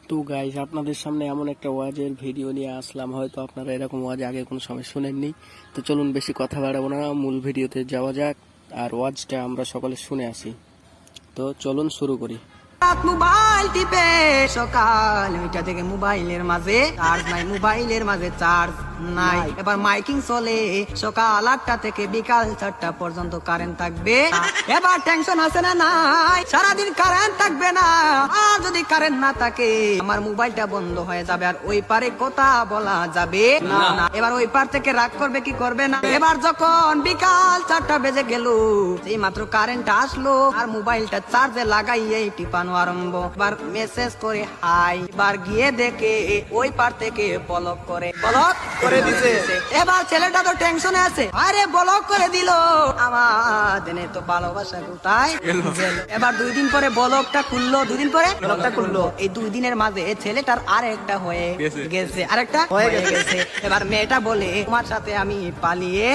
তো গাইস, আপনাদের সামনে এমন একটা ওয়াজের ভিডিও নিয়ে আসলাম, হয়তো আপনারা এরকম ওয়াজ আগে কোনো সময় শুনেননি। তো চলুন বেশি কথা বাড়াবো না, মূল ভিডিওতে যাওয়া যাক আর ওয়াজটা আমরা সকলে শুনে আসি। তো চলুন শুরু করি। মোবাইল টিপে সকাল 9টা থেকে মোবাইলের মাঝে চার্জ নাই, মোবাইলের মাঝে চার্জ নাই। এবার মাইকিং চলে সকাল 8টা থেকে বিকাল 4টা পর্যন্ত কারেন্ট থাকবে। এবার টেনশন আছে না নাই, সারাদিন কারেন্ট থাকবে না। আর যদি কারেন্ট না থাকে আমার মোবাইলটা বন্ধ হয়ে যাবে, আর ওই পারে কথা বলা যাবে না। এবার ওই পার থেকে রাগ করবে কি করবে না। এবার যখন বিকাল 4টা বেজে গেল, এই মাত্র কারেন্ট আসলো আর মোবাইলটা চার্জে লাগাইয়ে টিপানো আরম্ভ। এবার মেসেজ করে হাই, এবার গিয়ে দেখে ওই পার থেকে ব্লক করে দিছে। এবার ছেলেটা তো টেনশনে আছে, আরে ব্লক করে দিল, আমার দিনে তো ভালোবাসা কোথায়। এবার 2 দিন পরে ব্লকটা খুললো, 2 দিন পরে ব্লকটা খুললো। এই 2 দিনের মাঝে ছেলেটার আরেকটা হয়ে গেছে, আরেকটা হয়ে গেছে। এবার মেয়েটা বলে তোমার সাথে আমি পালিয়ে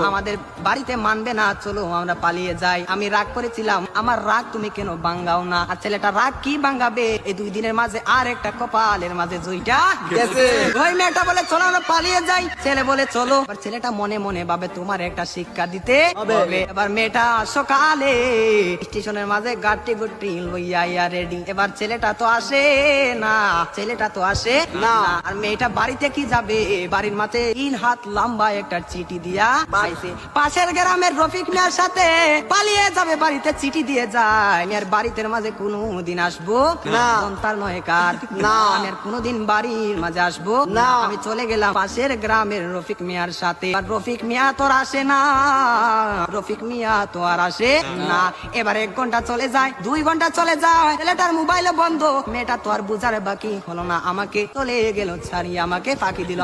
আমাদের বাড়িতে মানবে না, চলো আমরা পালিয়ে যাই। আমি রাগ করেছিলাম, আমার রাগ তুমি কেন ভাঙ্গাও না। আর ছেলেটা রাগ কি ভাঙ্গাবে, এই 2 দিনের মাঝে আর একটা কপালের মাঝে জুইটা গেছে। ওই মেয়েটা বলে চলো আমরা পালিয়ে যাই, ছেলে বলে চলো। এবার ছেলেটা মনে মনে ভাবে তোমার একটা শিক্ষা দিতে হবে। এবার মেয়েটা সকালে স্টেশনের মাঝে গাড়ি গুটি লইয়া রেডি। এবার ছেলেটা তো আসে না, আর মেয়েটা বাড়িতে কি যাবে, বাড়ির মাঝে 3 হাত লম্বা একটা চিঠি দিয়া পাইছে। পাশের গ্রামের রফিক মিয়ার সাথে পালিয়ে যাবে, বাড়িতে চিঠি দিয়ে যায়। আর বাড়িতে মাঝে কোনদিন আসবো না, তার নয় কার না, আমি আর কোনদিন বাড়ির মাঝে আসবো না। আমি চলে গেলাম পাশের গ্রামের রফিক মিয়ার সাথে। আর রফিক মিয়া তো আর আসে না। এবার 1 ঘন্টা চলে যায়, 2 ঘন্টা চলে যায়, ছেলেটার মোবাইলে বন্ধ। মেয়েটা তো আর বুঝার বাকি হলো না, আমাকে চলে গেল ছাড়িয়ে, আমাকে ফাঁকি দিল,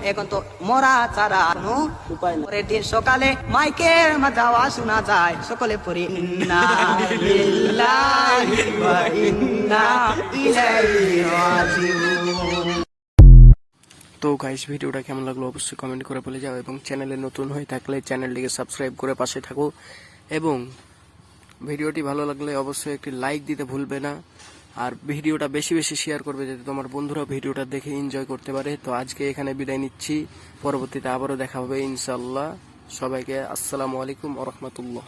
এখন তো মরা ছাড়া কোনো উপায় নেই। পরের দিন সকালে মাইকের মাঝে আওয়াজ শোনা যায়, সকলে পড়ি ইন্না লিল্লাহি ওয়া ইন্না ইলাইহি রাজিউন। তো গাইস, ভিডিওটা কেমন লাগলো অবশ্যই কমেন্ট করে বলে যাও, এবং চ্যানেলে নতুন হয়ে থাকলে চ্যানেলটিকে সাবস্ক্রাইব করে পাশে থাকো, এবং ভিডিওটি ভালো লাগলে অবশ্যই একটি লাইক দিতে ভুলবে না। আর ভিডিওটা বেশি বেশি শেয়ার করবে, যাতে তোমার বন্ধুরা ভিডিওটা দেখে এনজয় করতে পারে। তো আজকে এখানে বিদায় নিচ্ছি, পরবর্তীতে আবারও দেখা হবে ইনশাআল্লাহ। সবাইকে আসসালামু আলাইকুম ওয়া রাহমাতুল্লাহ।